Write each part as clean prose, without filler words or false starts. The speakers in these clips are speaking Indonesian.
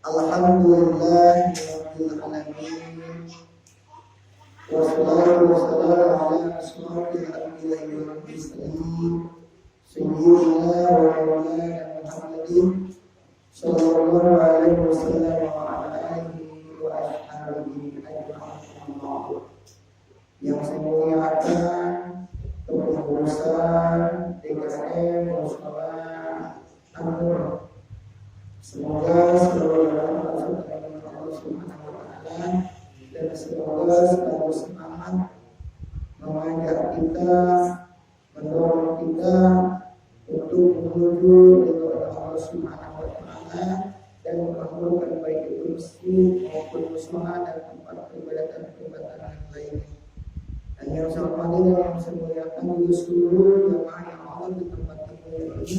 Alhamdulillahirabbil alamin. Wassalatu wassalamu ala asyrofil anbiya'i wal mursalin sayyidina wa maulana Muhammadin sallallahu alaihi wasallam wa ala alihi wa ashabihi ajma'in. Yang saya muliakan kepengurusan DKM Musyawarah An-Nur, semoga seluruh Allah Subhanahu wa taala dan semoga selalu semangat mengajak kita, mendorong kita untuk menuju kepada Allah Subhanahu wa taala dan memakmurkan baik itu masjid maupun mushola dan tempat peribadatan yang lainnya. Dan yang saya hormati dan yang saya muliakan juga seluruh jemaah yang Allah di tempat yang ini,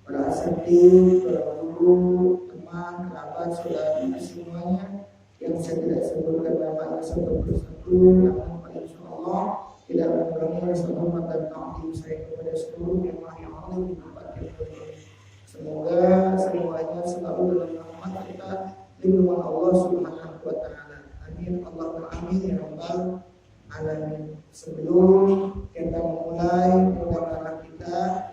para asatidz, para guru, teman, kerabat, saudara semuanya yang saya tidak sebutkan namanya satu persatu, namun pada insyaallah tidak mengurangi rasa hormat dan ta'zim saya kepada seluruh jemaah yang Allah di tempat yang ini. Semoga semuanya selalu dalam rahmat kita lindungan Allah Subhanahu wa taala. Amin Allahumma amin ya rabbal alamin. Sebelum kita memulai mudah kita,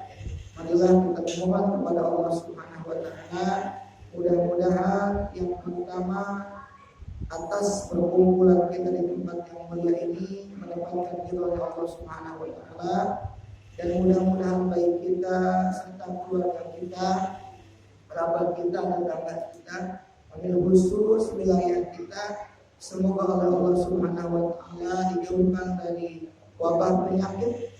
marilah kita memohon kepada Allah Subhanahu wa taala mudah-mudahan yang pertama atas perkumpulan kita di tempat yang mulia ini mendapatkan ridha Allah Subhanahu wa taala, dan mudah-mudahan baik kita serta keluarga kita, kerabat kita, tetangga kita, wabil khusus wilayah kita, semoga Allah Subhanahu wa taala dijauhkan dari wabah penyakit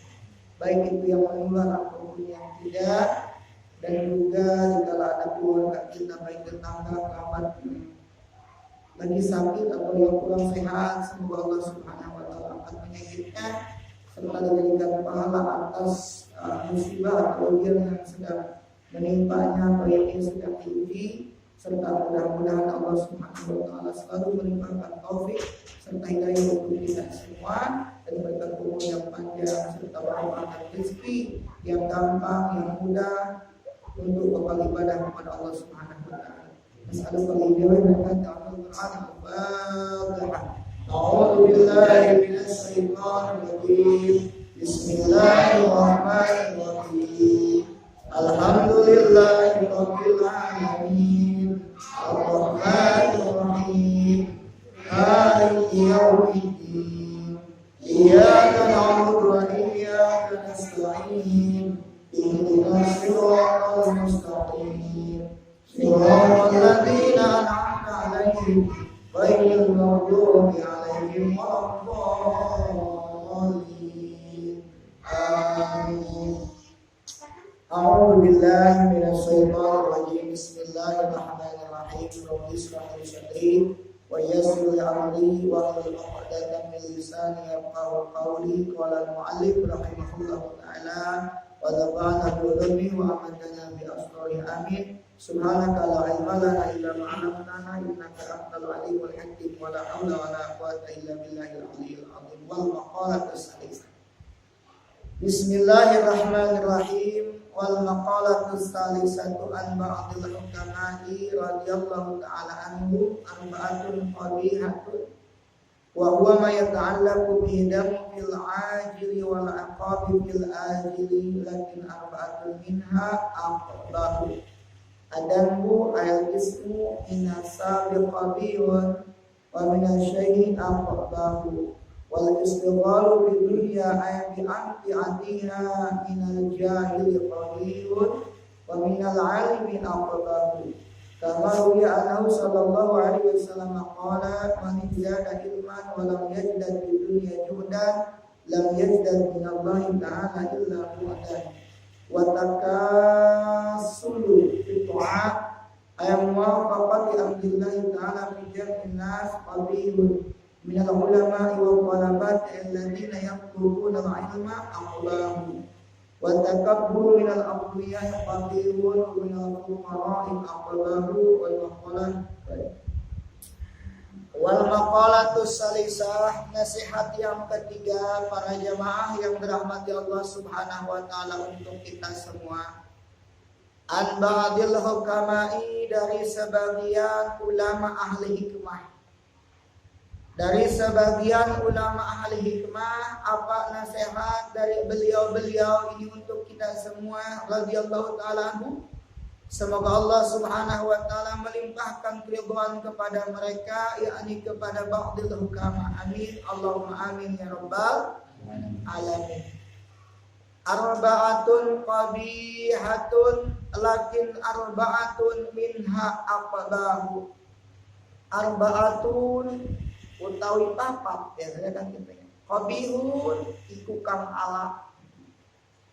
baik itu yang menular ataupun yang tidak, dan juga jika ada keluarga kita baik tetangga, kerabat lagi sakit atau yang kurang sehat, semoga Allah Subhanahu wa taala angkat penyakitnya serta dijadikan pahala atas musibah atau ujian yang sedang menimpanya atau yang sedang diuji, serta mudah-mudahan Allah Subhanahu wa taala selalu melimpahkan taufik serta hidayah untuk kita semua, dan berkat umur yang panjang serta barokah rezeki yang gampang, yang mudah untuk bekal ibadah kepada Allah Subhanahu wa taala. Assalamualaikum warahmatullahi wabarakatuh. A'udzu billahi minasy syaithanir rajim. Bismillahirrahmanirrahim. Alhamdulillahirabbil alamin. Arrahmanir rahim. Maliki yaumiddin. Iyyaka na'budu wa iyyaka nasta'in. Ihdinas siratal mustaqim. صراط الذين أنعمت عليهم غير المغضوب عليهم ولا الضالين آمين. أعوذ بالله من الشيطان الرجيم. بسم الله الرحمن الرحيم. رب اشرح لي صدري ويسر لي أمري واحلل عقدة من لساني يفقهوا قولي. قال المؤلف رحمه الله تعالى ونفعنا بعلومه وأمدنا بأسراره آمين. Subhanaka la ilma lana illa ma 'allamtana innaka antal alimul hakim wa la haula wa la quwwata illa billahil aliyyil azim. Wal maqalatus salisah. Bismillahirrahmanirrahim. Wal maqalatus salisatu an ba'dil hukama'i radhiyallahu ta'ala anhu arba'atun qabihatun wa huwa ma yata'allaqu bihidamu fil 'ajili wal 'aqabi fil ajili, lakin arba'atun minha aqbahu. Adambu al-ismu minasabiqabi wa minasyai'i aqbahu wal istighalu bidunya ayati atiha minal jahili qalilun wa minal alimi aqbahu. Kama ruya anhu sallallahu alaihi wasallam qala man zada ilman wa lam yajdad bidunya juhdan lam yajdad minallahi ta'ala illa hudan. Wa takasulu fi ta'at ayam muwafaqati amdillahi ta'ala fi jam'in nas qalilun min al-ulama wa talabat alladhina yatlubuna al-ilma aqlahu wa takabburu min al-awliya qalilun min al-fuqara'i aqlahu wal maqalatus salisah. Nasihat yang ketiga para jamaah yang dirahmati Allah Subhanahu wa taala untuk kita semua. An ba'dil hukama'i, dari sebagian ulama ahli hikmah. Dari sebagian ulama ahli hikmah, apa nasihat dari beliau-beliau ini untuk kita semua radhiyallahu ta'ala anhu. Semoga Allah subhanahu wa ta'ala melimpahkan keridhaan kepada mereka, yakni kepada ba'dil hukama. Amin. Allahumma amin ya rabbal alamin. Arba'atun qabihatun lakin arba'atun minha aqbahu. Arba'atun utawi papat ya kan kita. Qabihun iku kang ala.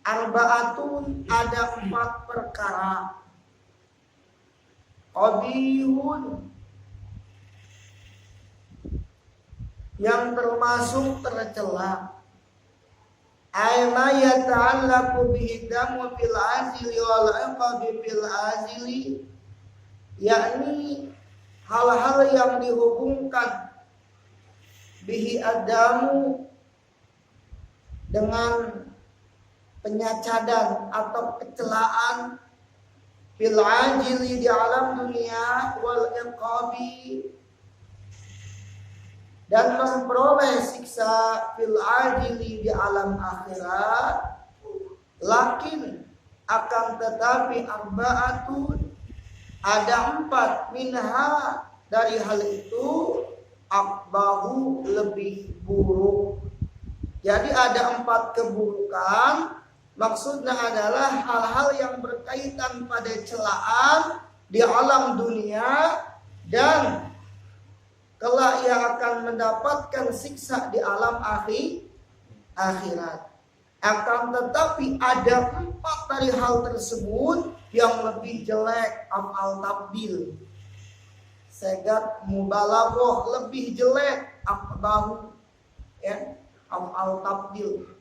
Arba'atun ada 4 perkara. Qabihun yang termasuk tercela. Aima yata'allaqu bihidamu fil azili wal iqabi fil azili, yakni hal-hal yang dihubungkan bihi adamu dengan penyacadan atau kecelaan, fil ajili di alam dunia, wal iqabi dan memperoleh siksa fil ajili di alam akhirat. Lakin akan tetapi arba'atun ada 4 minha dari hal itu akbahu lebih buruk. Jadi ada 4 keburukan. Maksudnya adalah hal-hal yang berkaitan pada celaan di alam dunia dan kelak ia akan mendapatkan siksa di alam akhirat. Akan tetapi ada 4 dari hal tersebut yang lebih jelek, af'al tabdil. Segat mubalaghah, lebih jelek, akbahu ya, af'al tabdil.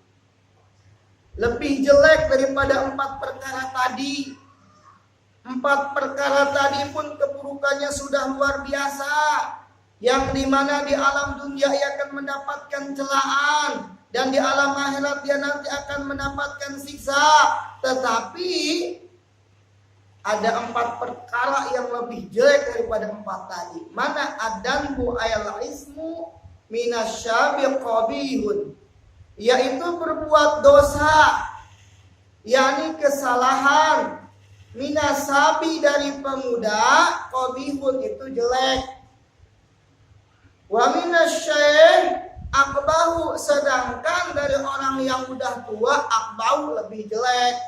Lebih jelek daripada 4 perkara tadi. 4 perkara tadi pun keburukannya sudah luar biasa. Yang dimana di alam dunia ia akan mendapatkan celaan, dan di alam akhirat dia nanti akan mendapatkan siksa. Tetapi ada 4 perkara yang lebih jelek daripada 4 tadi. Mana adanbu ayal ismu minasyabi qabihun, yaitu berbuat dosa, yakni kesalahan, minasabi dari pemuda, qabihun itu jelek. Wa minasyaikh akbahu, sedangkan dari orang yang udah tua akbahu lebih jelek.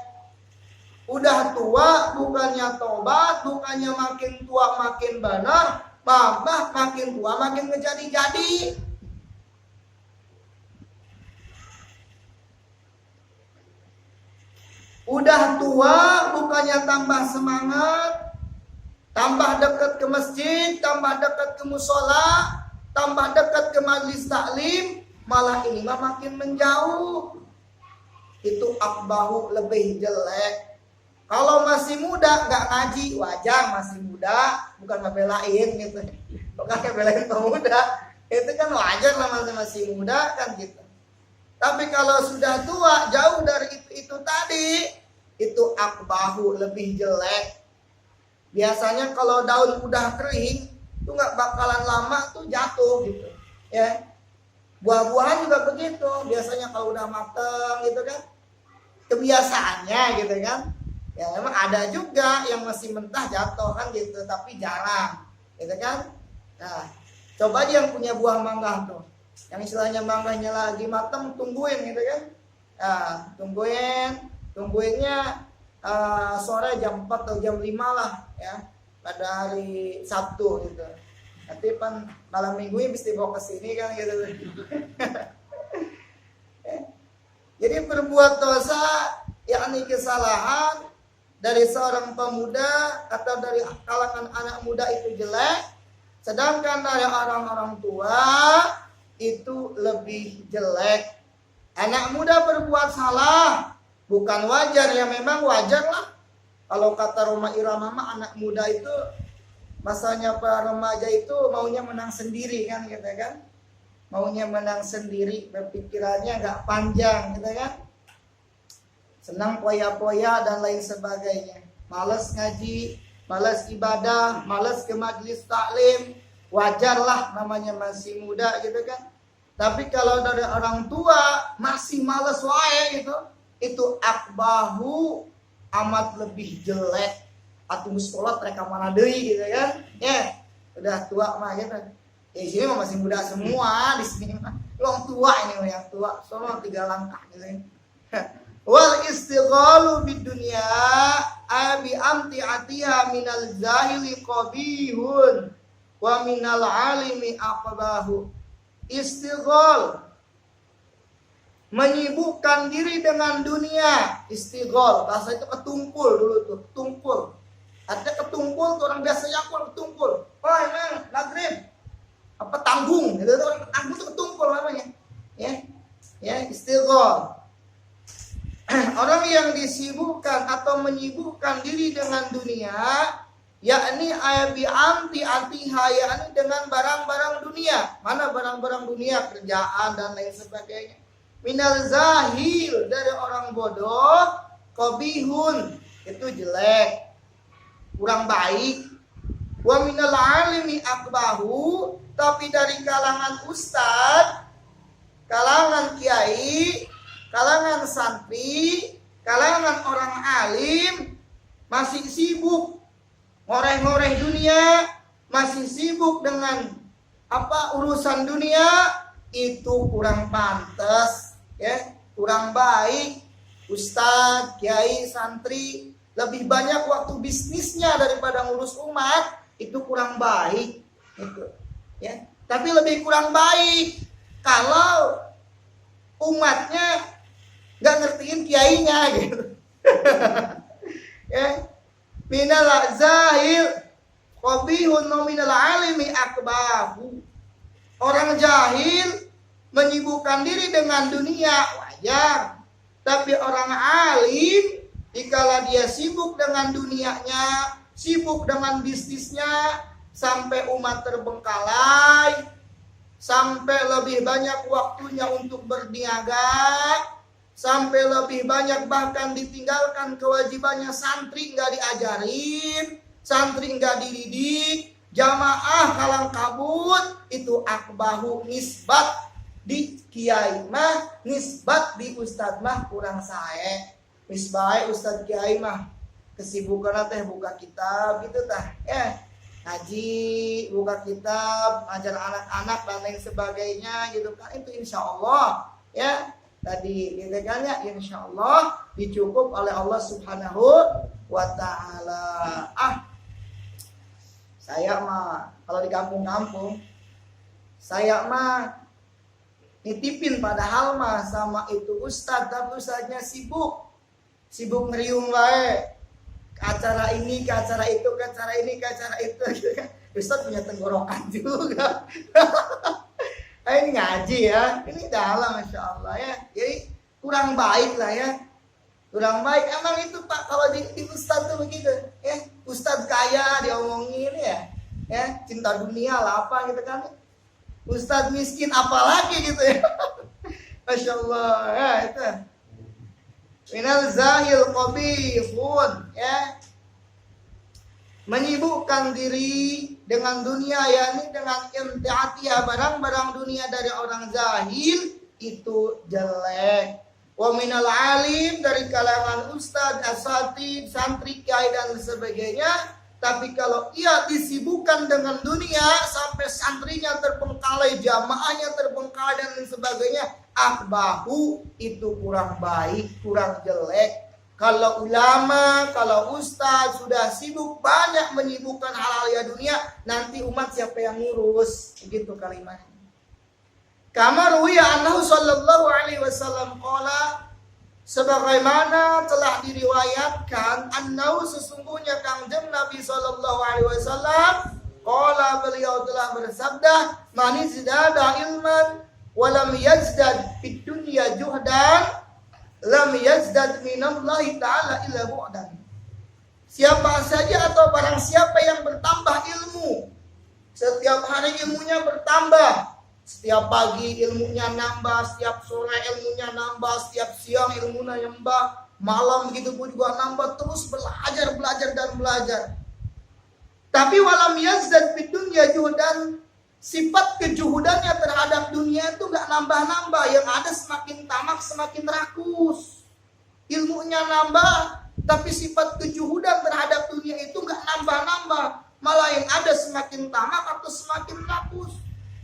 Udah tua bukannya tobat, bukannya makin tua makin benar, malah makin tua makin ngejadi-jadi. Udah tua bukannya tambah semangat, tambah dekat ke masjid, tambah dekat ke musola, tambah dekat ke majlis taklim, malah ini mah makin menjauh. Itu akbahu lebih jelek. Kalau masih muda nggak ngaji, wajar, masih muda, bukan ngebelain gitu. Bukan ngebelain pemuda, itu kan wajar lah, masih muda kan gitu. Tapi kalau sudah tua, jauh dari itu tadi, itu akbahu lebih jelek. Biasanya kalau daun udah kering, itu nggak bakalan lama tuh jatuh gitu ya. Buah-buahan juga begitu, biasanya kalau udah mateng gitu kan, kebiasaannya gitu kan ya. Memang ada juga yang masih mentah jatuh kan gitu, tapi jarang gitu kan. Nah coba aja yang punya buah mangga tuh, yang istilahnya mangganya lagi mateng, tungguin gitu kan. Nah tungguinnya sore jam 4 atau jam 5 lah ya, pada hari Sabtu gitu. Nanti pan malam minggu ini mesti bawa ke sini kan gitu. Jadi berbuat dosa, yakni kesalahan dari seorang pemuda atau dari kalangan anak muda itu jelek, sedangkan dari orang-orang tua itu lebih jelek. Anak muda berbuat salah bukan wajar, ya memang wajar lah. Kalau kata Roma Irama mah anak muda itu masanya para remaja itu maunya menang sendiri kan gitu kan. Maunya menang sendiri, berpikirannya nggak panjang gitu kan. Senang poya-poya dan lain sebagainya. malas ngaji, malas ibadah, malas ke majelis taklim. Wajarlah, namanya masih muda gitu kan. Tapi kalau dari orang tua masih malas wae gitu, itu akbahu, amat lebih jelek. Atuh sholat mereka mana deui gitu kan. Ya, udah tua mah gitu. Ya sini mah masih muda semua di sini mah. Yang tua ini yang tua, sono 3 langkah gitu. Wal istighalu bid dunya abi amtiatiha minal zahili qabihun wa minal alimi aqbahu. Istighol, menyibukkan diri dengan dunia. Istighol, bahasa itu ketungkul dulu tuh, tungkul. Artinya ketungkul tuh orang biasa yakul ketungkul. Oh emang maghrib apa tanggung, itu orang tanggung tuh ketungkul namanya. Ya, istighol. Orang yang disibukkan atau menyibukkan diri dengan dunia, yakni ayabi anti-antiha, yakni dengan barang-barang dunia. Mana barang-barang dunia? Kerjaan dan lain sebagainya. Minal zahil, dari orang bodoh. Qabihun, itu jelek, kurang baik. Wa minal alimi akbahu, tapi dari kalangan ustadz, kalangan kiai, kalangan santri, kalangan orang alim, masih sibuk ngoreh-ngoreh dunia, masih sibuk dengan urusan dunia, itu kurang pantas, ya, kurang baik. Ustadz, kiai, santri lebih banyak waktu bisnisnya daripada ngurus umat, itu kurang baik, gitu, ya. Tapi lebih kurang baik kalau umatnya nggak ngertiin kiainya, gitu. Ya. Minal zahil qabihun minal alimi akbahu. Orang jahil menyibukkan diri dengan dunia, wajar. Tapi orang alim, dikala dia sibuk dengan dunianya, sibuk dengan bisnisnya, sampai umat terbengkalai, sampai lebih banyak waktunya untuk berniaga, sampai lebih banyak bahkan ditinggalkan kewajibannya. Santri nggak diajarin, santri nggak dididik, jamaah kalang kabut, itu akbahu. Nisbat di kiai mah, nisbat di ustad mah kurang sae. Misbae ustad kiai mah kesibukan teh buka kitab gitu tah, ngaji, buka kitab, ajar anak-anak dan lain sebagainya gitu kan. Itu insya Allah, ya, tadi dikatakannya insya Allah dicukup oleh Allah Subhanahu wa ta'ala. Saya mah kalau di kampung-kampung, saya mah nitipin padahal mah sama itu ustadz, tapi ustadznya sibuk ngeriung wae, ke acara ini, ke acara itu, ke acara ini, ke acara itu gitu kan. Ustadz punya tenggorokan juga. Ini ngaji ya, ini dalam Masya Allah ya. Jadi kurang baik lah ya, kurang baik. Emang itu Pak, kalau di ustadz tuh begitu ya. Ustadz kaya diomongin ya, cinta dunia lah apa gitu kan. Ustadz miskin apalagi gitu ya. Masya Allah ya, itu minal zahil qabihun, ya, menyibukkan diri dengan dunia, yakni dengan imtiatiha, barang-barang dunia dari orang zahil, itu jelek. Wa minal alim, dari kalangan ustadz, asatid, santri, kiai dan sebagainya. Tapi kalau ia disibukkan dengan dunia sampai santrinya terbengkalai, jamaahnya terbengkalai dan lain sebagainya, akbahu, itu kurang baik, kurang jelek. Kalau ulama, kalau ustaz sudah sibuk banyak menyibukkan hal-hal ya dunia, nanti umat siapa yang ngurus? Begitu kalimatnya. Kama ruwiya annahu sallallahu alaihi wasallam qala, sebagaimana telah diriwayatkan, annahu, sesungguhnya Kangjeng Nabi sallallahu alaihi wasallam, qala, beliau telah bersabda, man izdada ilman wa lam yazdad fid dunya juhdan lam yazdad minallahi ta'ala illa bu'dan. Siapa saja atau barang siapa yang bertambah ilmu, setiap hari ilmunya bertambah, setiap pagi ilmunya nambah, setiap sore ilmunya nambah, setiap siang ilmunya nambah, Malam begitu pun juga nambah, terus belajar. Tapi walam yazdad fid dunya juhudan, sifat kejuhudannya terhadap dunia itu gak nambah-nambah, yang ada semakin tamak, semakin rakus. Ilmunya nambah, tapi sifat kejuhudan terhadap dunia itu gak nambah-nambah, malah yang ada semakin tamak atau semakin rakus.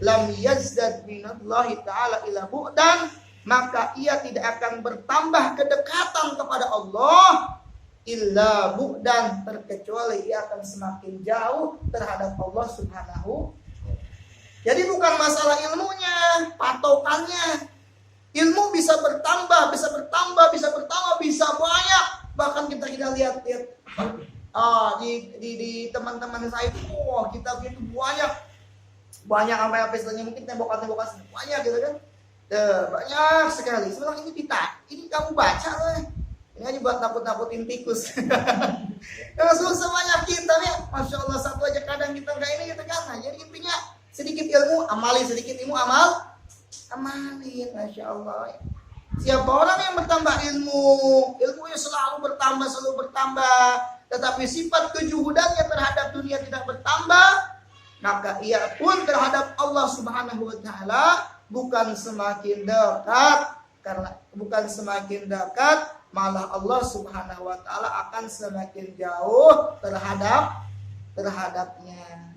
Lam yazdad minallahi ta'ala ila bu'dan, maka ia tidak akan bertambah kedekatan kepada Allah illa bu'dan, terkecuali ia akan semakin jauh terhadap Allah Subhanahu. Jadi bukan masalah ilmunya, patokannya. Ilmu bisa bertambah, bisa banyak. Bahkan kita lihat di teman-teman saya itu, kita itu banyak sampai istilahnya mungkin tembokan banyak gitu kan. Banyak sekali. Sebenarnya ini kamu baca lah. Ini aja buat nakut-nakutin tikus. Kalau susah banyak kita ya, Masya Allah, satu aja kadang kita kayak ini gitu kan. Nah, jadi intinya sedikit ilmu amalin, sedikit ilmu amalin, Masya Allah. Siapa orang yang bertambah ilmunya selalu bertambah, tetapi sifat kejuhudannya terhadap dunia tidak bertambah, maka ia pun terhadap Allah Subhanahu wa Ta'ala bukan semakin dekat, malah Allah Subhanahu wa Ta'ala akan semakin jauh terhadapnya.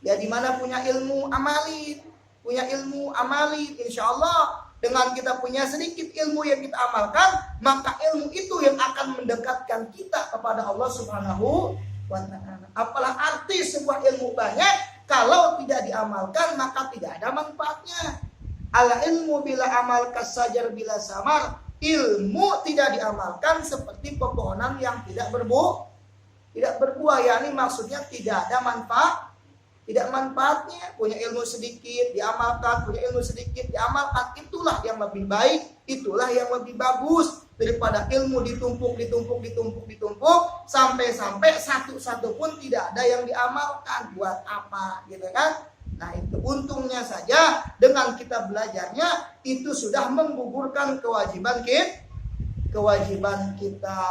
Ya, di mana punya ilmu amalin, insya Allah dengan kita punya sedikit ilmu yang kita amalkan, maka ilmu itu yang akan mendekatkan kita kepada Allah Subhanahu wa Ta'ala. Apalah arti sebuah ilmu banyak kalau tidak diamalkan, maka tidak ada manfaatnya. Ala ilmu bila amal kasajar bila samar. Ilmu tidak diamalkan seperti pepohonan yang tidak berbuah, yakni maksudnya tidak ada manfaatnya. Punya ilmu sedikit diamalkan, itulah yang lebih baik, itulah yang lebih bagus daripada ilmu ditumpuk sampai satu pun tidak ada yang diamalkan. Buat apa gitu kan? Nah, itu untungnya saja dengan kita belajarnya itu sudah menggugurkan kewajiban kita.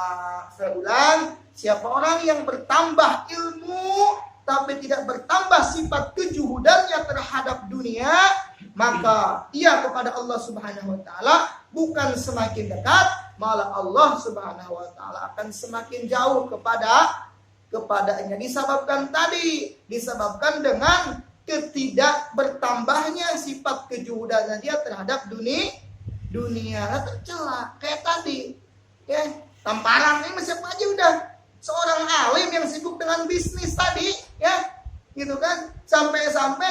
Saya ulang, siapa orang yang bertambah ilmu tapi tidak bertambah sifat kejuhudannya terhadap dunia, maka ia kepada Allah Subhanahu wa Ta'ala bukan semakin dekat, malah Allah Subhanahu wa Ta'ala akan semakin jauh kepadanya. Disebabkan dengan ketidak bertambahnya sifat kejuhudannya dia terhadap dunia. Tercela kayak tadi ya, tamparan ini siapa aja udah seorang alim yang sibuk dengan bisnis tadi ya, gitu kan, sampai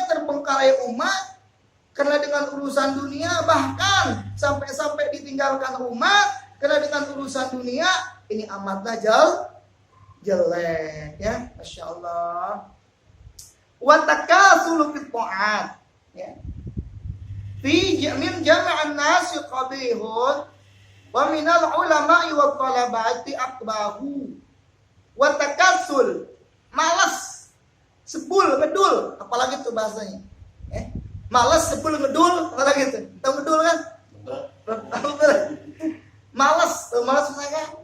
terbengkalai umat karena dengan urusan dunia, bahkan sampai ditinggalkan umat karena dengan urusan dunia. Ini amatlah jelek ya, Masya Allah. Wa takasulu fit ta'at ya. Fi min jam'an nasi qabihun wa minal ulama'i wa talabati akbahu. Wa takasul, malas, sebul, ngedul, apalagi itu bahasanya. Malas, sebul, ngedul, apalagi itu. Tahu ngedul kan? Malas misalnya.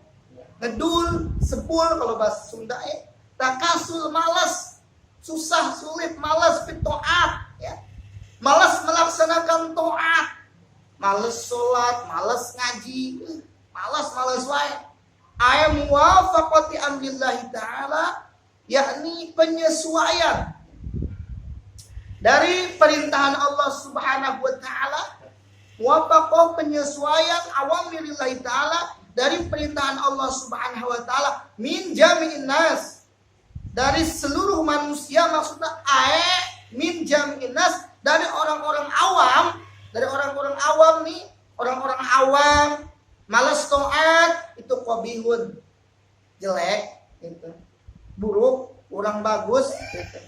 Ngedul, sebul kalau bahasa Sunda ya. Takasul, malas, susah, sulit, malas fitoat ya. Malas melaksanakan toat, malas sholat, malas ngaji, malas wae. Ayat muwafaqati amrillahi ta'ala, yakni penyesuaian dari perintahan Allah Subhanahu wa Ta'ala. Muwafaqah, penyesuaian awamirillahi ta'ala, dari perintahan Allah Subhanahu wa Ta'ala, min jami'in nas, dari seluruh manusia, maksudnya min jami'in nas, dari orang-orang awam, orang-orang awam, malas taat itu qabihun, jelek gitu. Buruk, kurang bagus gitu.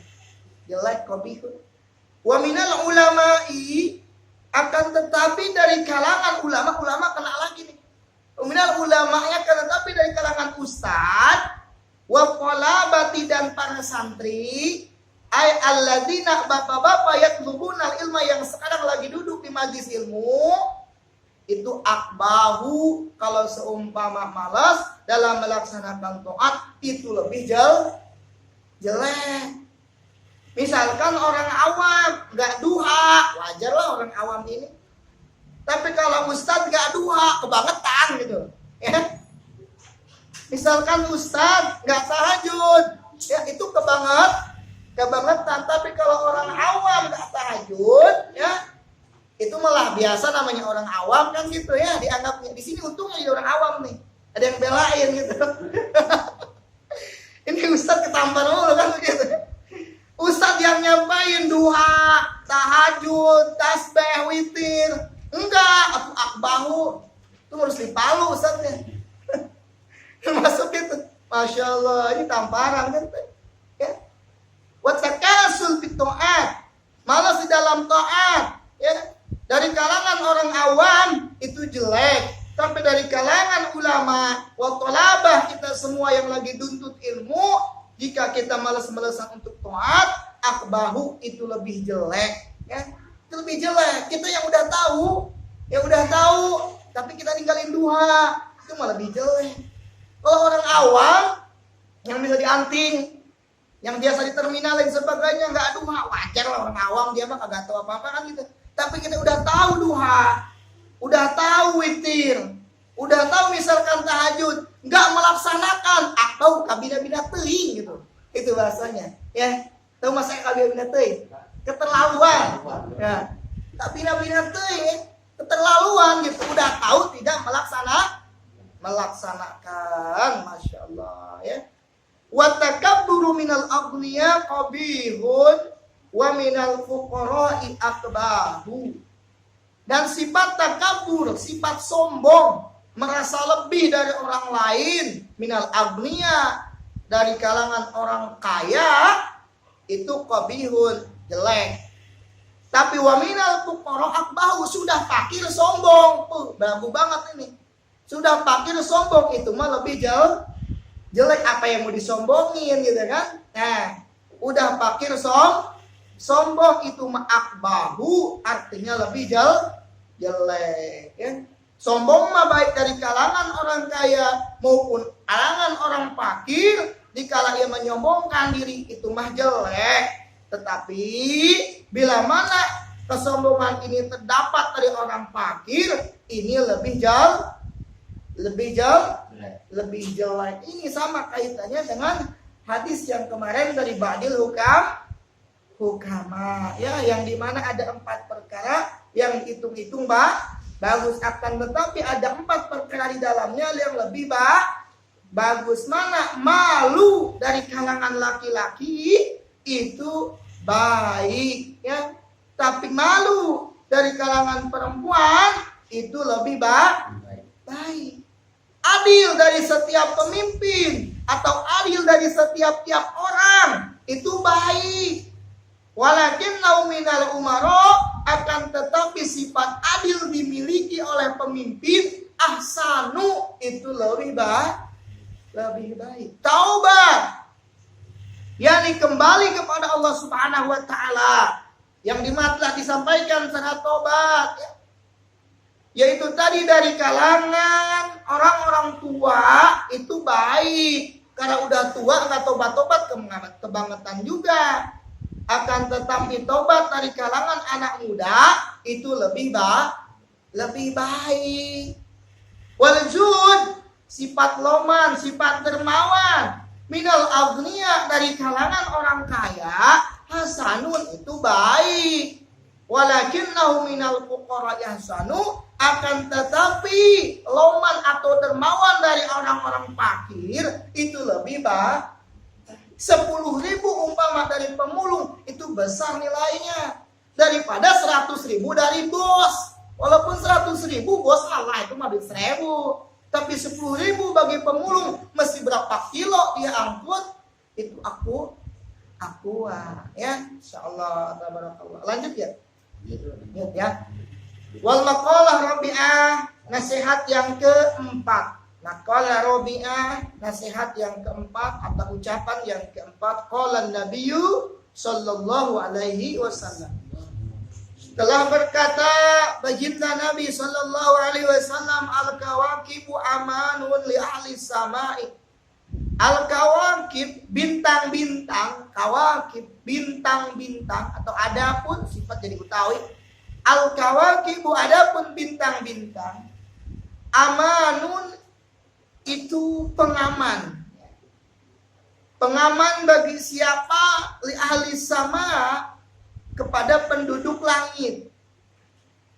Jelek, qabihun. Wa minal ulama'i, akan tetapi dari kalangan ulama kena lagi nih. Minal ulama'nya akan tetapi dari kalangan ustaz, wa talabati dan para santri, ay alladzina bapak-bapak yatlubunal ilma yang sekarang lagi duduk di majlis ilmu, itu akbahu, kalau seumpama malas dalam melaksanakan taat itu lebih jelek. Misalkan orang awam nggak duha, wajar lah orang awam ini. Tapi kalau ustadz nggak duha, kebangetan gitu. Ya. Misalkan ustadz nggak tahajud, ya itu kebangetan. Tapi kalau orang awam nggak tahajud, ya itu malah biasa, namanya orang awam kan gitu ya, dianggapnya di sini untungnya jadi orang awam nih, ada yang belain gitu. Ini ustadz ketampar mulu kan begitu. Ustadz yang nyampain duha, tahajud, tasbih, witir, enggak, aku akbahu, itu harus dipalu ustadznya. Masuk gitu, masya Allah, ini tamparan kan? Ya, watakasul fit taat, malas di dalam taat, ya. Dari kalangan orang awam itu jelek, tapi dari kalangan ulama wa thalabah, kita semua yang lagi tuntut ilmu, jika kita malas-malasan untuk taat, akbahu itu lebih jelek, ya. Itu lebih jelek. Kita yang udah tahu, tapi kita ninggalin duha, itu malah lebih jelek. Kalau orang awam yang bisa dianting, yang biasa di terminal dan sebagainya nggak duha, wajar lah, orang awam dia mah kagak tahu apa-apa kan gitu. Tapi kita udah tahu duha, udah tahu witir, udah tahu misalkan tahajud, nggak melaksanakan, atau kabina-bina teuing gitu. Itu bahasanya, ya. Tahu maksudnya kabina-bina teuing? Keterlaluan. Ya. Kabina-bina teuing, keterlaluan gitu. Udah tahu tidak melaksanakan, masya Allah, ya. Wa takabburu minal aghniya qabihun wa minal fuqara'i akbahu. Dan sifat takabur, sifat sombong, merasa lebih dari orang lain, minal agniya, dari kalangan orang kaya, itu qabihun, jelek. Tapi wa minal fuqara' akbahu, sudah fakir sombong, bagus banget ini. Sudah fakir sombong, itu mah lebih jelek. Apa yang mau disombongin gitu kan? Nah, udah fakir sombong itu ma'akbahu, artinya lebih jelek, ya. Sombong mah baik dari kalangan orang kaya maupun kalangan orang fakir, dikala ia menyombongkan diri itu mah jelek. Tetapi bila mana kesombongan ini terdapat dari orang fakir, ini lebih jelek. Ini sama kaitannya dengan hadis yang kemarin dari Ba'dil Hukama, ya, yang dimana ada 4 perkara yang hitung-hitung bagus, akan tetapi ada 4 perkara di dalamnya yang lebih bagus. Mana? Malu dari kalangan laki-laki itu baik, ya, tapi malu dari kalangan perempuan itu lebih baik. Adil dari setiap pemimpin atau adil dari setiap orang itu baik. Walakin nauminal umaro, akan tetapi sifat adil dimiliki oleh pemimpin, ahsanu, itu lebih baik. Taubat, yakni kembali kepada Allah Subhanahu wa taala, yang telah disampaikan secara taubat, ya. Yaitu tadi dari kalangan orang-orang tua itu baik, karena udah tua nggak tobat-tobat kebangetan juga. Akan tetapi tobat dari kalangan anak muda itu lebih baik. Waljud, sifat loman, sifat dermawan, minal agniya, dari kalangan orang kaya, hasanun, itu baik. Walakinnahu minal fuqara yahsanu, akan tetapi loman atau dermawan dari orang-orang fakir itu lebih baik. 10.000 umpama dari pemulung itu besar nilainya daripada 100.000 dari bos. Walaupun 100.000 bos Allah itu mah 1.000, tapi 10.000 bagi pemulung mesti berapa kilo dia angkut, itu aku ya, insyaallah tabarakallah. Lanjut ya. Ya. Wal maqalah rabi'ah, nasihat yang keempat. Qala Rabi'ah, nasihat yang keempat atau ucapan yang keempat, qala Nabiyyu sallallahu alaihi wasallam. Telah berkata baginda Nabi sallallahu alaihi wasallam, al-kawakibu amanun li ahli samai. Al-kawakib, bintang-bintang, kawakib, bintang-bintang, atau adapun sifat jadi utawi. Al-kawakibu, adapun bintang-bintang, amanun itu pengaman. Pengaman bagi siapa? Li ahli sama, kepada penduduk langit.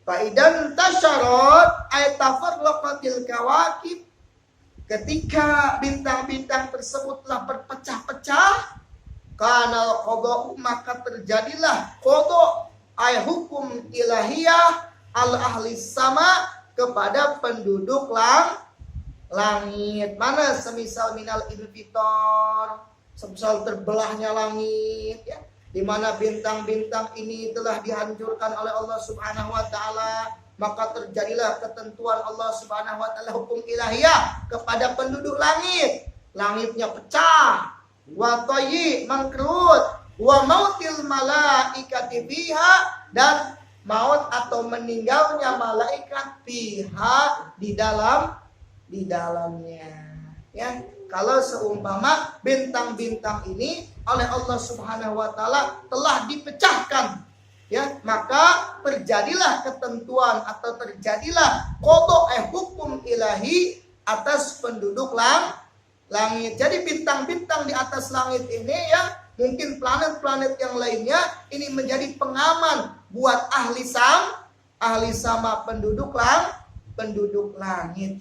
Faidan tasyarat ay tafarraqatil kawakib, ketika bintang-bintang tersebutlah berpecah-pecah, kanal qadha, maka terjadilah qadha ay hukum ilahiyah al ahli sama, kepada penduduk langit. Mana semisal minal infitor, semisal terbelahnya langit, ya, di mana bintang-bintang ini telah dihancurkan oleh Allah Subhanahu wa taala, maka terjadilah ketentuan Allah Subhanahu wa taala, hukum ilahiyah kepada penduduk langit. Langitnya pecah, wa tayyi mangkrut, wa mautil malaikati biha, dan maut atau meninggalnya malaikat biha, di dalamnya. Ya, kalau seumpama bintang-bintang ini oleh Allah Subhanahu wa taala telah dipecahkan, ya, maka terjadilah ketentuan atau terjadilah qadha hukum ilahi atas penduduk langit. Jadi bintang-bintang di atas langit ini, ya, mungkin planet-planet yang lainnya ini menjadi pengaman buat ahli sama penduduk langit.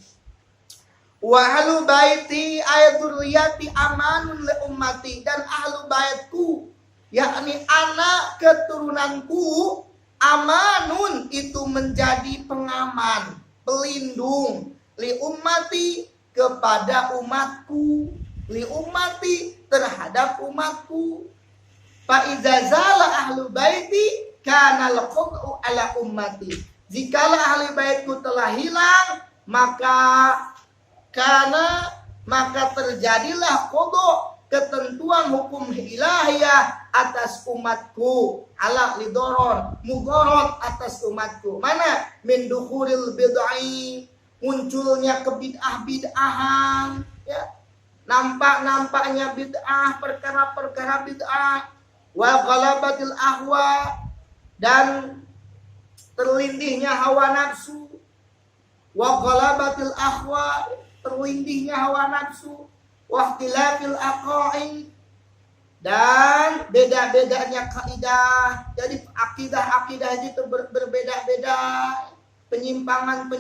Wa ahlu baiti ayaturiyati amanun li ummati, dan ahlu baitku, yakni anak keturunanku, amanun itu menjadi pengaman, pelindung, li ummati kepada umatku, li ummati terhadap umatku. Fa iza zala ahlu baiti kana al-qad'u ala ummati, jikalau ahli baitku telah hilang, maka terjadilah qadha, ketentuan hukum ilahiyah atas umatku, ala lidoron mudorot atas umatku. Mana min dukhulil bid'ai, munculnya kebid'ah-bid'ahan, ya, nampaknya bid'ah, perkara-perkara bid'ah, wa ghalabatil ahwa, dan terlindihnya hawa nafsu, wa ghalabatil ahwa, terlindihnya hawa nafsu, wahtilafil aqaid, dan beda-bedanya kaidah. Jadi akidah itu berbeda-beda, penyimpangan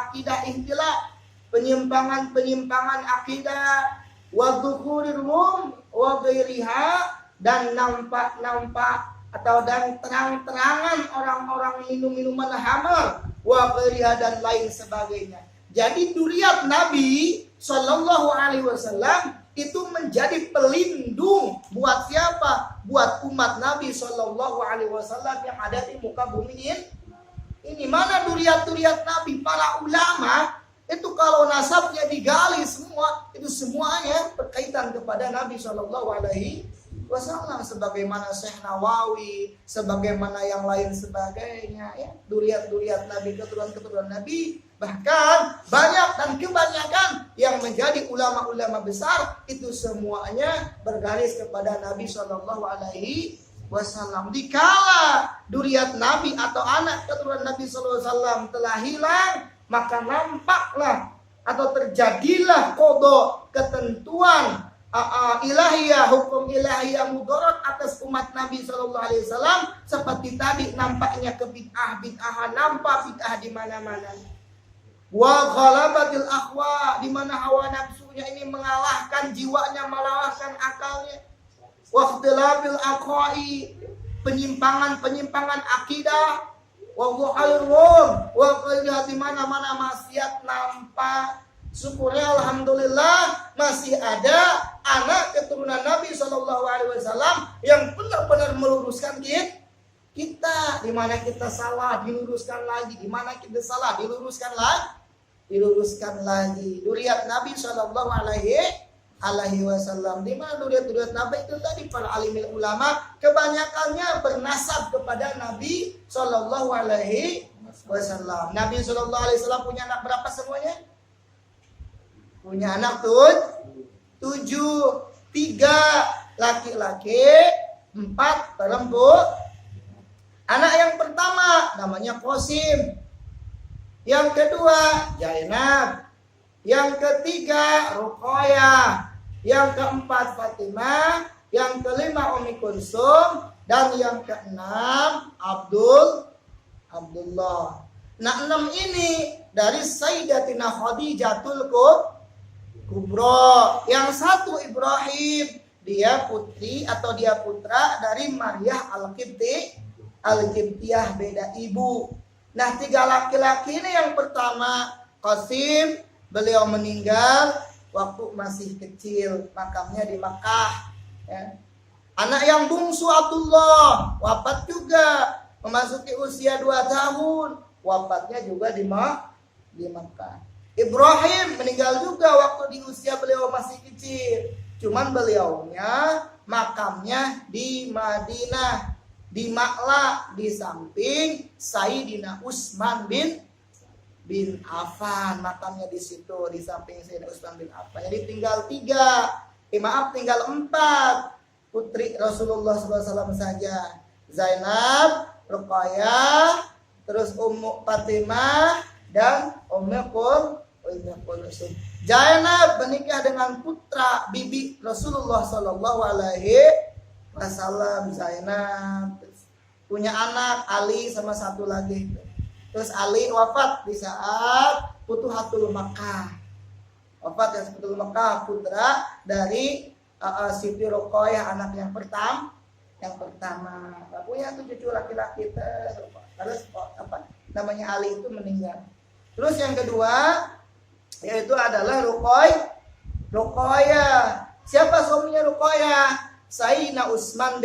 akidah ihtilaf, penyimpangan akidah, wa dzuhurir rum wa ghairiha, dan nampak atau dan terang-terangan orang-orang minum-minuman hamar, wa ghairiha, dan lain sebagainya. Jadi duriat Nabi Shallallahu Alaihi Wasallam itu menjadi pelindung buat siapa? Buat umat Nabi Shallallahu Alaihi Wasallam yang ada di muka bumi ini. Mana duriat-duriat Nabi? Para ulama itu kalau nasabnya digali semua, itu semuanya berkaitan kepada Nabi Shallallahu Alaihi Wasallam, sebagaimana Syekh Nawawi, sebagaimana yang lain sebagainya, ya, duriat-duriat Nabi, keturunan Nabi. Bahkan banyak dan kebanyakan yang menjadi ulama-ulama besar itu semuanya bergaris kepada Nabi Shallallahu Alaihi Wasallam. Dikala duriat Nabi atau anak keturunan Nabi Shallallahu Alaihi Wasallam telah hilang, maka nampaklah atau terjadilah qadha, ketentuan ilahiyah, hukum ilahiyah mudarat atas umat Nabi Shallallahu Alaihi Wasallam. Seperti tadi nampaknya bid'ahan, nampak bid'ah di mana-mana. Wa ghalabatil ahwa, di mana hawa nafsunya ini mengalahkan jiwanya, mengalahkan akalnya. Wa ikhtilafil aqaid, penyimpangan akidah. Wa ghairun, wa ghairiha, di mana-mana maksiat nampak. Syukurnya alhamdulillah masih ada anak keturunan Nabi Shallallahu Alaihi Wasallam yang benar-benar meluruskan kita. Di mana kita salah diluruskan lagi, di mana kita salah diluruskan lagi. Duriat Nabi Shallallahu Alaihi alaihi wasallam. Di mana duriat-duriat Nabi itu tadi para alimil ulama kebanyakannya bernasab kepada Nabi sallallahu alaihi wasallam. Nabi sallallahu alaihi wasallam punya anak berapa semuanya? Punya anak 7, 3 laki-laki, 4 perempuan. Anak yang pertama namanya Qasim. Yang kedua Zainab. Yang ketiga Ruqayyah. Yang keempat Fatimah. Yang kelima Ummi Kulsum. Dan yang keenam Abdullah. Nah 6 ini dari Sayyidatina Khadijatul Kubra. Yang satu Ibrahim. Dia putri atau dia putra dari Maryah Al-Qibtiyah, beda ibu. Nah 3 laki-laki ini yang pertama Qasim, beliau meninggal waktu masih kecil, makamnya di Makkah. Ya. Anak yang bungsu Abdullah wafat juga memasuki usia 2 tahun, wafatnya juga di Makkah. Ibrahim meninggal juga waktu di usia beliau masih kecil, cuman beliaunya makamnya di Madinah, di Makla, di samping Sayyidina Utsman bin Affan, makamnya di situ di samping Sayyidina Utsman bin Affan. Jadi tinggal 4 putri Rasulullah SAW saja. Zainab, Ruqayyah, terus Ummu Fatimah dan Ummu Kulsum. Zainab menikah dengan putra bibi Rasulullah sallallahu alaihi wasallam. Zainab punya anak Ali sama satu lagi. Terus Ali wafat di saat Futuhatul Makkah. Wafat di Futuhatul Makkah, putra dari Siti Ruqayyah, anak yang pertama. Gak punya tuh cucu laki-laki terus namanya Ali itu meninggal. Terus yang kedua yaitu adalah Ruqayyah. Siapa suaminya Ruqayyah? Sayyidina Utsman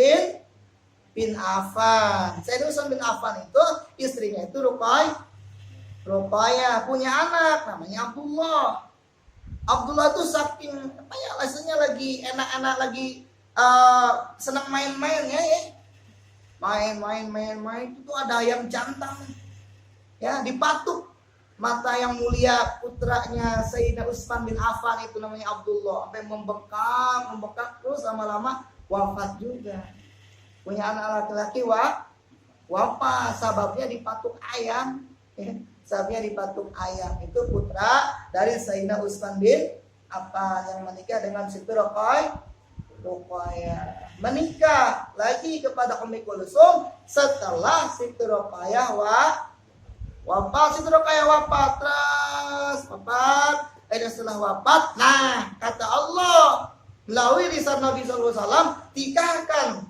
bin Affan. Sayyidina Utsman bin Affan itu istrinya itu Ruqayyah punya anak namanya Abdullah. Abdullah tuh saking rasanya lagi enak-enak, lagi senang main-main ya. Main itu ada ayam jantan ya, dipatuk mata yang mulia putranya Sayyidina Utsman bin Affan itu namanya Abdullah, sampai membengkak terus lama-lama wafat juga. Punya anak laki-laki wafat, sababnya dipatuk ayam ya. Sababnya dipatuk ayam. Itu putra dari Sayyidina Utsman bin Affan yang menikah dengan Siti Ruqayyah. Menikah lagi kepada Ummi Kulsum setelah Siti Ruqayyah wafat. Siti Ruqayyah wafat setelah wafat, nah kata Allah melalui lisan Nabi SAW, tikahkan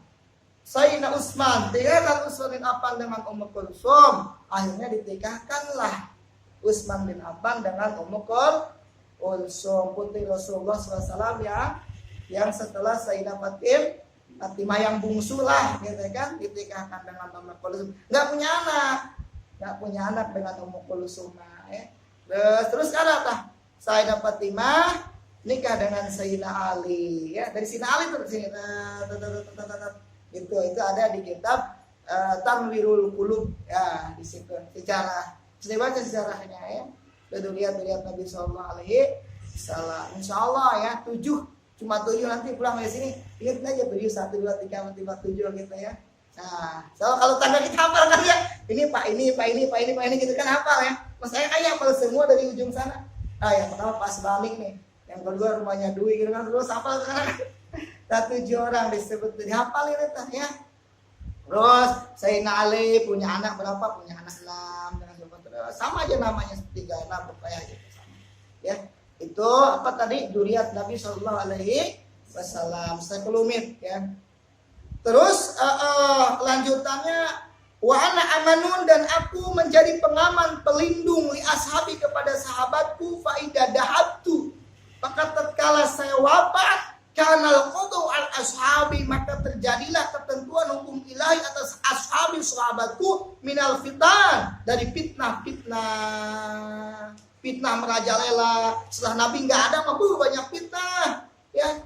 Sayyidina Utsman bin Affan dengan Ummu Kulsum. Akhirnya ditikahkanlah Utsman bin Affan dengan Ummu Kulsum, putri Rasulullah SAW yang setelah Sayyidah Fatimah yang bungsu lah, gitu kan, ditikahkan dengan Ummu Kulsum. Nggak punya anak dengan Ummu Kulsum. Ya. Terus kata Sayyidah Fatimah nikah dengan Sayyidina Ali. Ya, dari Sayyidina Ali terus itu ada di kitab Tanwirul Qulub ya, di situ secara dibaca sejarahnya ya. Lihat Nabi sallallahu alaihi wasallam. Insyaallah ya 7 cuma 7 nanti pulang dari sini. Ingat aja 7 1 2 3 4 5 7 gitu ya. Nah, kalau tanggal kita hafal kan ya. Ini Pak ini gitu kan hafal ya. Mas saya kayak hafal semua dari ujung sana. Yang pertama Pak Balik nih. Yang kedua rumahnya Dwi gitu kan, terus hafal kan. 7 orang disebut dihafalin itu ya. Terus Sayyidina Ali punya anak berapa? Punya anak 6 dengan terus sama aja namanya seperti Zainab Ruqayyah gitu sama. Ya. Itu apa tadi? Dzurriyyat Nabi sallallahu alaihi wasallam, sekelumit ya. Terus lanjutannya wa ana amanun, dan aku menjadi pengaman pelindung li ashabi kepada sahabatku fa idza dahabtu, maka tatkala saya wafat kanal qadu al ashabi, maka terjadilah ketentuan hukum ilahi atas ashabi sahabatku minal fitan, dari fitnah merajalela. Setelah Nabi nggak ada, banyak fitnah. Ya,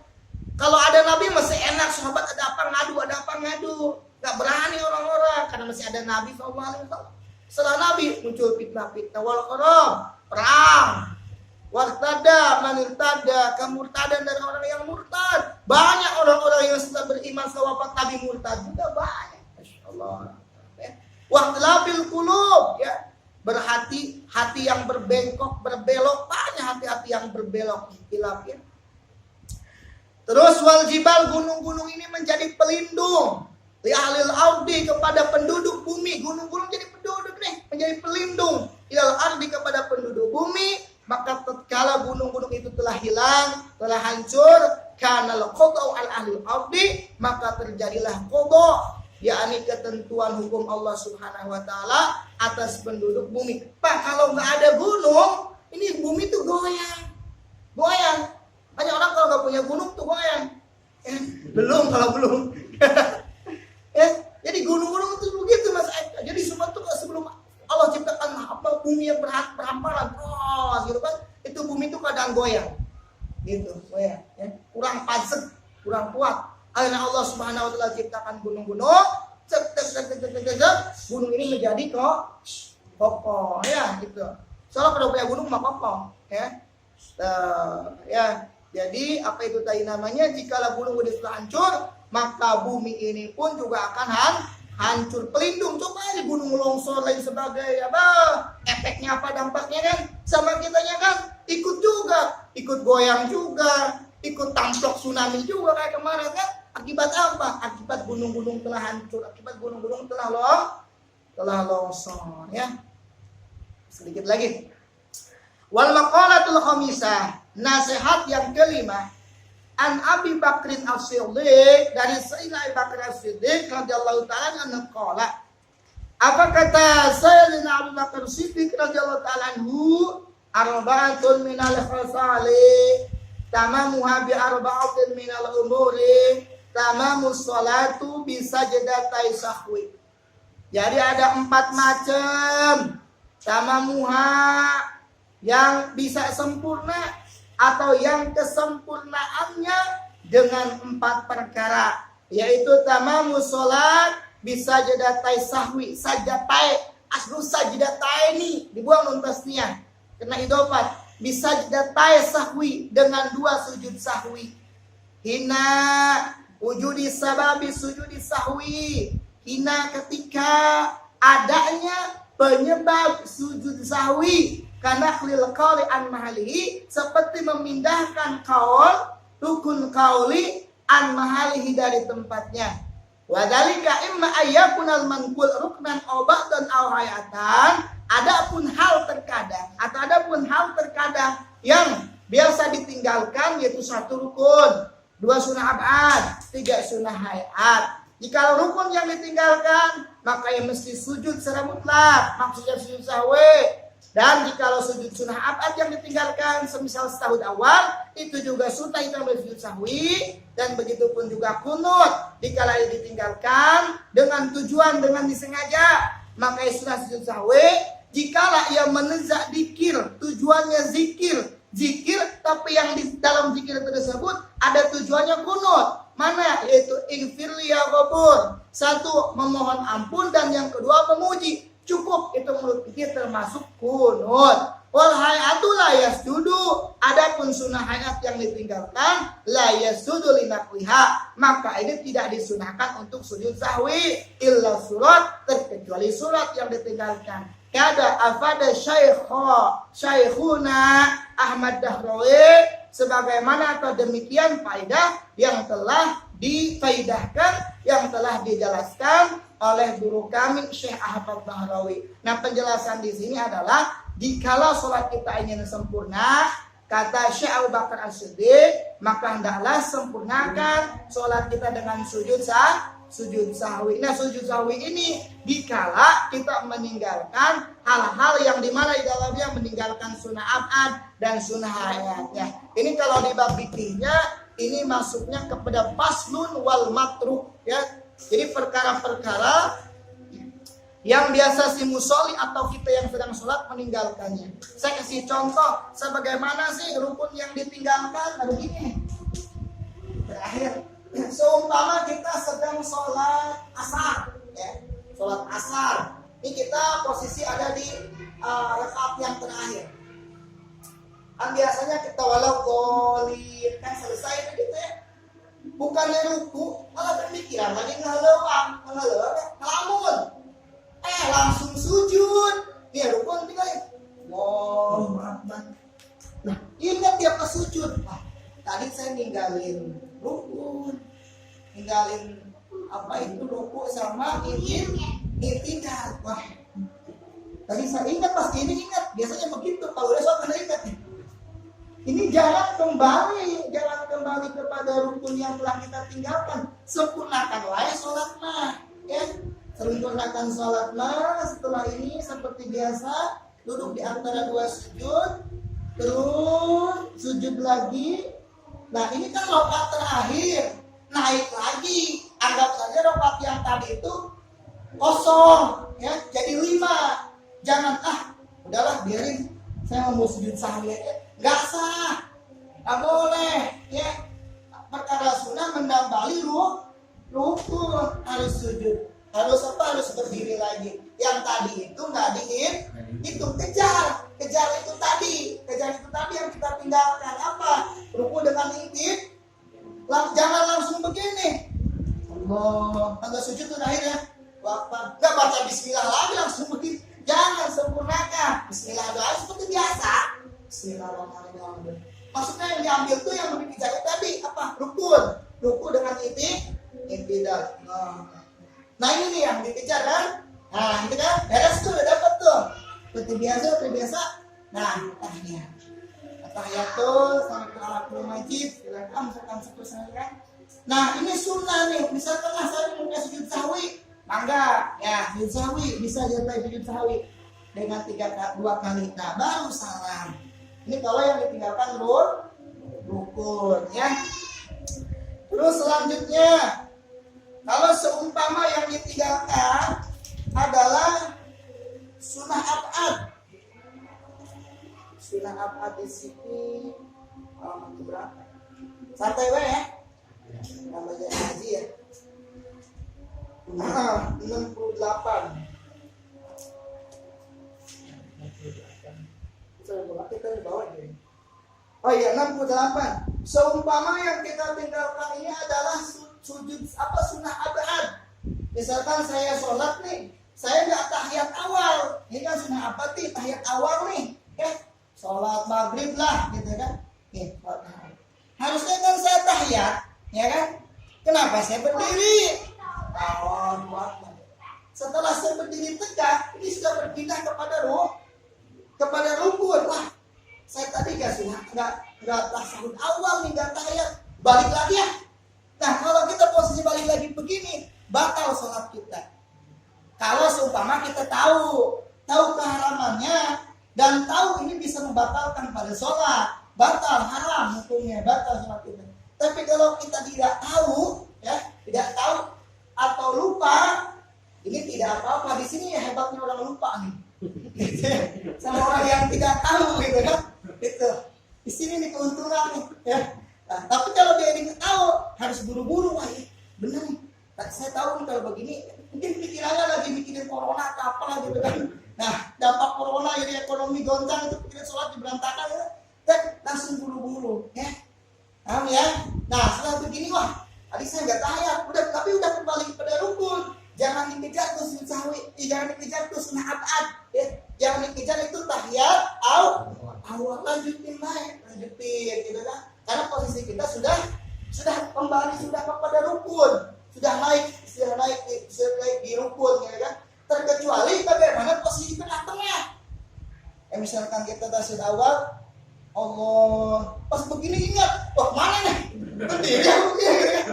kalau ada Nabi masih enak, sahabat ada apa ngadu. Gak berani orang-orang karena masih ada Nabi SAW. Setelah Nabi muncul fitnah-fitnah, wal qaram, perang, wartada, manirtada, kemurtadan dari orang yang murtad. Banyak orang-orang yang setelah beriman setelah wafat Nabi murtad juga banyak. Masya Allah. Waqlabil qulub, ya, hati yang berbengkok, berbelok, banyak hati-hati yang berbelok, hilaf, ya. Terus wal jibal, gunung-gunung ini menjadi pelindung li ahlil ardi, kepada penduduk bumi. Gunung-gunung jadi penduduk nih, menjadi pelindung ilal ardi, kepada penduduk bumi. Maka tatkala gunung-gunung itu telah hilang, telah hancur, kanal qadau al ahlil ardi, maka terjadilah qada, yakni ketentuan hukum Allah Subhanahu wa taala atas penduduk bumi. Pak, kalau nggak ada gunung, ini bumi tuh goyang. Banyak orang kalau nggak punya gunung tuh goyang. Belum. Jadi gunung-gunung itu begitu, Mas Eka. Jadi sebelum Allah ciptakan bumi yang berhamparan, gitu kan? Itu bumi itu kadang goyang, gitu, goyang. Ya. Kurang padat, kurang kuat. Akhirnya Allah Subhanahu wa taala ciptakan gunung-gunung, gunung ini menjadi kokoh, ya, gitu. Soalnya kalau punya gunung mah kokoh, ya. Ya, jadi apa itu tadi namanya? Jikalau gunung sudah hancur, maka bumi ini pun juga akan hancur. Pelindung, coba aja gunung longsor lain sebagainya, efeknya apa, dampaknya kan sama kitanya kan ikut goyang juga, ikut tamplok tsunami juga kayak kemarin kan. Akibat apa? Akibat gunung-gunung telah hancur, akibat gunung-gunung telah longsor, ya. Sedikit lagi. Wal maqalatul khamisah, nasihat yang kelima, an Abi Bakrin As-Siddiq, dari Sayyidina Abi Bakr As-Siddiq radhiyallahu ta'ala anhu qala. Apa kata Sayyidina Abu Bakar As-Siddiq radhiyallahu ta'ala anhu? Arba'atun minal khasali tamamuha bi arba'atin minal umuri tamamus sholatu bi sajdatai sahwi. Jadi ada 4 macam tamamuha, yang bisa sempurna atau yang kesempurnaannya dengan 4 perkara, yaitu tamamus sholat bisa jadatai sahwi, sajatai aslu sajdatai ini dibuang nun tasniyah kena idofat, bisa jadatai sahwi dengan 2 sujud sahwi, hina wujudi sababi sujudi sahwi, hina ketika adanya penyebab sujud sahwi, karena khlil qauli an mahalihi, seperti memindahkan rukun qauli an mahalihi dari tempatnya. Wadhalika imma ayyakunal manqul ruknan aw ba'dan aw hayatan. Adapun hal terkadang yang biasa ditinggalkan, yaitu 1 rukun, 2 sunnah abad, 3 sunnah hayat. Jika rukun yang ditinggalkan, maka yang mesti sujud secara mutlak, maksudnya sujud sahwi. Dan jika sujud sunnah abad yang ditinggalkan, semisal setahun awal, itu juga sunnah itu namanya sujud sahwi. Dan begitu pun juga kunut, jika ditinggalkan dengan tujuan, dengan disengaja, maka sunnah sujud sahwi. Jikalau ia menezak zikir, tujuannya zikir, tapi yang di dalam zikir tersebut ada tujuannya kunut. Mana? Yaitu ighfirli ya ghafur. 1, memohon ampun, dan yang kedua memuji. Cukup itu menurut kita termasuk kunut. Wal hayatu la yasjudu. Adapun sunnah hayat yang ditinggalkan, la yasjudu linaqliha, maka ini tidak disunahkan untuk sujud sahwi illa surat, terkecuali surat yang ditinggalkan. Kada afada Syekhuna Ahmad Dahrawi, sebagaimana atau demikian faedah yang telah difaidahkan, yang telah dijelaskan oleh guru kami Syekh Ahmad Dahrawi. Nah, penjelasan di sini adalah jikalau sholat kita ingin sempurna, kata Syekh Abu Bakar As-Siddiq, maka hendaklah sempurnakan sholat kita dengan sujud sahwi. Nah, sujud sahwi ini dikala kita meninggalkan hal-hal yang dimana di dalamnya meninggalkan sunnah abad dan sunnah hayatnya. Ini kalau di bab fikihnya ini masuknya kepada faslun wal matruk, ya. Jadi perkara-perkara yang biasa si musolli atau kita yang sedang sholat meninggalkannya. Saya kasih contoh sebagaimana sih rukun yang ditinggalkan. Nah, begini, terakhir. Seumpama kita sedang sholat asar, ya, sholat asar. Ini kita posisi ada di rakaat yang terakhir. Kan biasanya kita walau golin kan selesai gitu ya. Bukannya ruku, malah berpikiran lagi ngelamun. Langsung sujud. Dia rukun tinggalin. Wow, nah, ingat dia pas sujud. Wah, tadi saya ninggalin rukun, ninggalin apa itu ruku sama i'tidal. Wah, tadi saya ingat pas ini ingat. Biasanya begitu kalau udah sholat anda ingat nih. Ini jangan kembali kepada rukun yang telah kita tinggalkan. Sempurnakanlah sholatnya, ya. Sempurnakan sholatnya. Setelah ini seperti biasa duduk di antara dua sujud, terus sujud lagi. Nah ini kan rakaat terakhir, naik lagi. Anggap saja rakaat yang tadi itu kosong, ya, jadi 5. Jangan udahlah biarin, saya mau sujud sahwi aja. Nggak sah, nggak boleh, ya. Perkara sunnah menambali rukun, harus sujud, harus berdiri lagi. Yang tadi itu nggak itu kejar itu tadi yang kita tinggalkan. Apa? Rukun dengan jangan langsung begini. Allah, tanda sujud tuh akhirnya nggak baca bismillah lagi langsung begini. Jangan, sempurnakan bismillah doa seperti biasa. Bismillahirrahmanirrahim. Maksudnya yang diambil tuh yang lebih bijak tadi apa? Rukun dengan i'tidal. Nah ini nih yang dikejar kan? Nah itu kan beres tuh, dapat tuh. Seperti biasa. Nah tahiyatul sampai ke majid, misalkan seperti kan. Nah ini sunnah nih. Misalkan saya mau sujud sahwi, mangga ya sujud sahwi bisa jadi sujud sahwi dengan 2 kali. Nah baru salam. Ini kalau yang ditinggalkan rukun, ya. Terus selanjutnya, kalau seumpama yang ditinggalkan adalah sunnah ab'ad. Sunnah ab'ad di sini halaman berapa? Santai wae ya. Namanya haji ya. 68. Oh iya, 68. Seumpama yang kita tinggalkan ini adalah sujud sunnah ab'ad. Misalkan saya sholat nih, saya nggak tahiyat awal. Ini kan sunnah apa nih? Tahiyat awal nih, ya. Sholat maghrib lah, gitu kan? Harusnya kan saya tahiyat, ya kan? Kenapa saya berdiri? Setelah saya berdiri tegak, ini sudah berpindah kepada rukun. Wah, saya tadi nggak tasawuf awal nih, nggak tahiyat, balik lagi ya. Nah kalau kita posisi balik lagi begini, batal sholat kita. Kalau seumpama kita tahu keharamannya dan tahu ini bisa membatalkan pada sholat, batal, haram hukumnya, batal sholat kita. Tapi kalau kita tidak tahu atau lupa, ini tidak apa-apa. Di sini hebatnya orang lupa nih. Sama orang yang tidak tahu gitu kan. Itu. Di sini nih keuntungan nih, ya. Nah, tapi kalau dia ini tahu, harus buru-buru. Wah, benar nih. Nah, saya tahu nih kalau begini, mungkin pikirannya lagi mikirin corona atau apalah gitu kan. Nah, dampak corona jadi ekonomi goncang, itu pikiran sholat berantakan ya. Dan langsung buru-buru, ya. Paham ya? Nah, setelah begini, wah, tadi saya nggak tahiyat, tapi udah kembali kepada rukun. Jangan dikejar tuh sujud sahwi, jangan dikejar tuh sunnah ab'ad, ya. Jangan dikejar itu tahiyat awal, lanjutin gitu kan. Karena posisi kita sudah kembali kepada rukun, sudah naik di rukun, ya kan. Terkecuali bagaimana posisi tengah-tengah. Misalkan kita tasawuf awal, Allah, pas begini ingat, wah mana nih? Berdiri aku begini kan.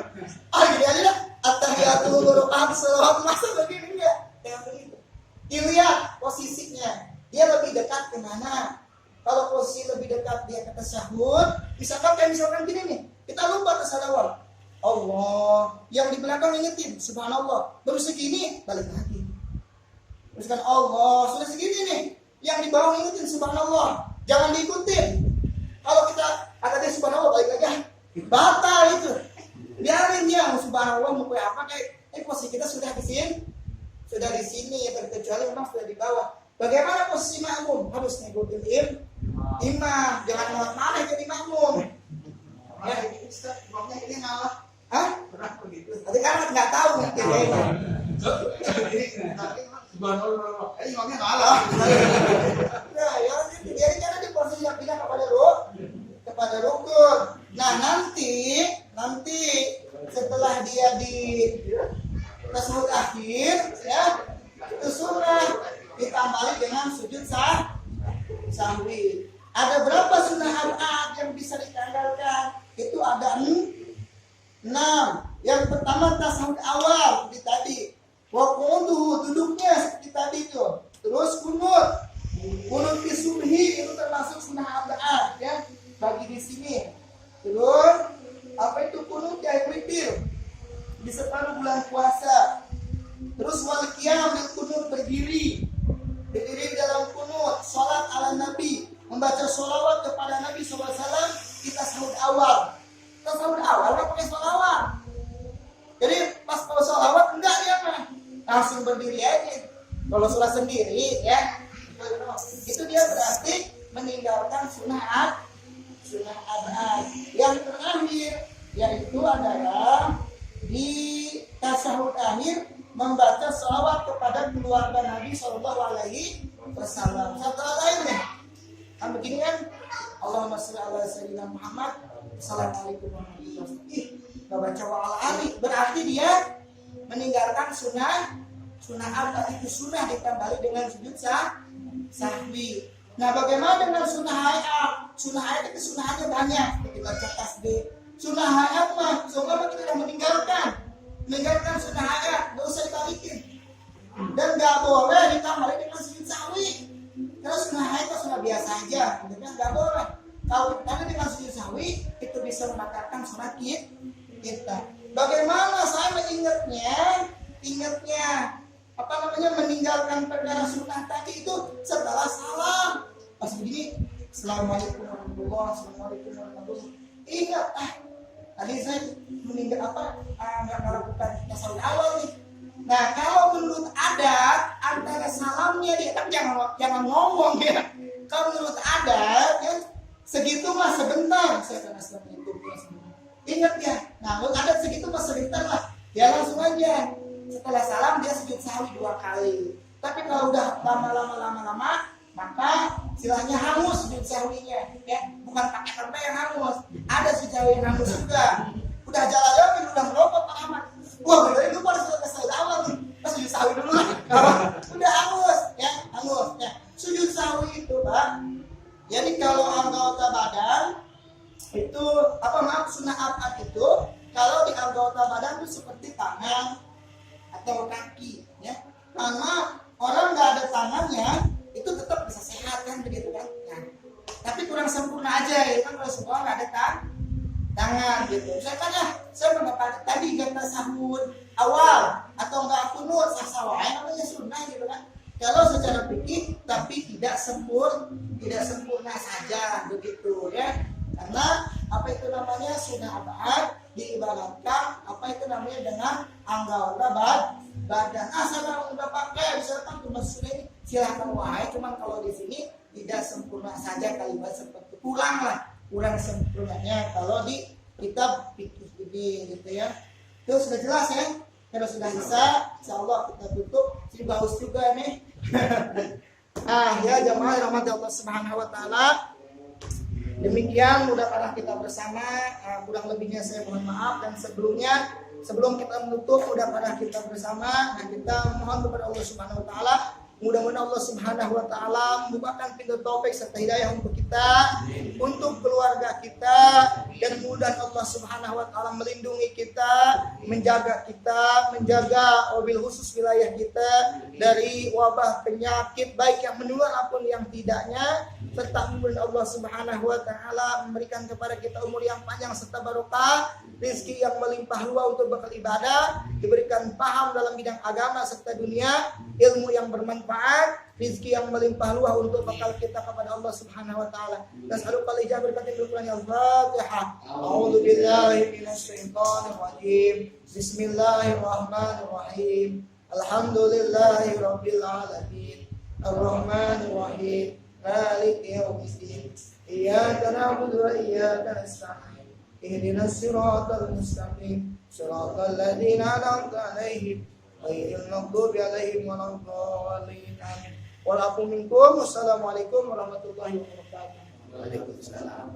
Gini aja dah. At-tahiyatul rakaat salawat masa begini enggak? Jangan begitu. Dilihat posisinya. Dia lebih dekat ke mana? Kalau posisi lebih dekat dia ke tasyahud, misalkan gini nih. Kita lupa tasalawat. Allah, yang di belakang ingetin subhanallah. Baru segini balik lagi. Misalkan Allah, sudah segini nih. Yang di bawah ingetin subhanallah. Jangan diikutin. Kalau kita ada di subhanallah balik lagi, batal itu. Biarin dia, subhanallah mau kayak apa kayak posisi kita sudah di sini ya, terkecuali memang sudah di bawah. Bagaimana posisi makmum? Harus ngikutin imam, jangan malah jadi makmum. Ya, imamnya ini ngalah. Hah? Tapi kan nggak tahu nanti dia. Subhanallah, imamnya ngalah. Nah, ya jadi karena di posisi yang pindah kepada rukun. Nah, nanti setelah dia di tasyahud akhir ya, itu sunnah ditambah dengan sujud sahwi. Ada berapa sunnah ab'ad yang bisa ditanggalkan? Itu ada 6. Yang pertama tasyahud awal seperti tadi. Wa qunutuhu, duduknya seperti tadi itu. Terus kunut fi subhi itu termasuk sunnah ab'ad ya, bagi di sini. Terus apa itu kunut ya, witir di separuh bulan puasa. Terus wal qiyam bil kunut, berdiri dalam kunut, salat ala nabi, membaca sholawat kepada Nabi SAW di tasyahud awal. Tasyahud awal nggak pakai sholawat. Jadi pas kalau sholawat enggak dia mah langsung berdiri aja. Kalau sholat sendiri ya, itu dia berarti meninggalkan sunnah ab'ad. Yang terakhir yaitu adalah di tasyahud akhir membaca sholawat kepada keluarga Nabi Shallallahu Alaihi Wasallam. Setelah lainnya, kan begini kan, Allahumma sholli ala sayyidina Muhammad, assalamualaikum warahmatullahi wabarakatuh. Baca wa'ala ali, berarti dia meninggalkan sunnah ab'ad. Itu sunnah ditambah dengan sujud sahwi. Nah, bagaimana dengan sunnah hayat? Sunnah hayat itu sunnahnya banyak. Kita baca tasbih. Sunnah hayat mah, semoga kita sudah meninggalkan sunnah hayat, nggak usah dibalikin. Dan nggak boleh ditambah dengan sujud sahwi. Kalau sunnah hayat itu sunnah biasa aja, nggak boleh. Kalau ditambah dengan sujud sahwi, itu bisa membatalkan sholat kita. Bagaimana saya ingatnya meninggalkan perkara sunnah tadi itu setelah salam. Pas begini, assalamualaikum warahmatullahi wabarakatuh. Ingat, tadi saya nggak melakukan tasyahud awal nih. Nah, kalau menurut adat antara salamnya dia, tapi jangan ngomong ya. Kalau menurut adat ya, segitu mah sebentar. Saya akan assalamualaikum. Ingat ya. Nah, menurut adat segitu mah sebentar lah. Ya langsung aja. Setelah salam dia sujud sahwi 2 kali. Tapi kalau udah lama, maka silahnya hangus sujud sahwinya, ya. Bukan pakai tempe yang hangus. Ada sujud sahwi yang hangus juga. Udah jalan-jalan, udah merokok Pak Ahmad. Wah, bener itu harus sujud awal nih. Pas sujud sahwi dulu lah. Udah hangus, ya, hangus. Ya. Sujud sahwi itu, Pak. Jadi kalau anggota badan itu sunnah ab'ad itu kalau di anggota badan itu seperti tangan atau kaki, ya. Karena orang nggak ada tangannya itu tetap bisa sehat kan, begitu kan? Nah, tapi kurang sempurna aja ya kan, kalau semua nggak ada tangan gitu. Saya mendapat tadi nggak tasyahud awal atau nggak kunut sahsawa, namanya sunnah gitu kan. Kalau secara fikih tapi tidak sempurna saja begitu ya. Karena apa itu namanya sunnah ab'ad diibaratkan dengan anggota badan. Saya udah pakai misalkan cuma sudah ini silahkan wahai, cuman kalau di sini tidak sempurna saja, kalimat seperti kurang sempurnanya kalau di kitab fikih ini gitu ya. Itu sudah jelas ya. Kalau sudah bisa, insyaallah kita tutup. Ini bagus juga nih. Ya jamaah rahmat Allah Subhanahu wa taala. Demikian mudah-mudahan kita bersama, kurang lebihnya saya mohon maaf, dan sebelum kita menutup mudah-mudahan kita bersama, nah kita mohon kepada Allah Subhanahu wa taala, mudah-mudahan Allah Subhanahu wa taala membukakan pintu taufik serta hidayah untuk kita, untuk keluarga kita, dan mudah Allah Subhanahu wa taala melindungi kita menjaga kita, menjaga mobil khusus wilayah kita dari wabah penyakit baik yang menular maupun yang tidaknya, serta kemudian Allah Subhanahu wa taala memberikan kepada kita umur yang panjang serta barokah, rezeki yang melimpah ruah untuk bekal ibadah, diberikan paham dalam bidang agama serta dunia, ilmu yang bermanfaat, rezeki yang melimpah ruah untuk bekal kita kepada Allah Subhanahu wa taala. Nas'alukal ijabah berkati Al-Qur'an al-Fatihah. A'udzu billahi minasy syaithanir rajim. Bismillahirrahmanirrahim. Alhamdulillahi rabbil alamin. Ar-Rahmanir Rahim. Maliki yaumiddin. Iyyaka na'budu wa iyyaka nasta'in. Ihdinas siratal mustaqim. Siratal ladzina an'amta 'alaihim ghairil maghdubi 'alaihim waladdallin. Amin. Walakum minkum. Wassalamualaikum warahmatullahi wabarakatuh. Waalaikumsalam.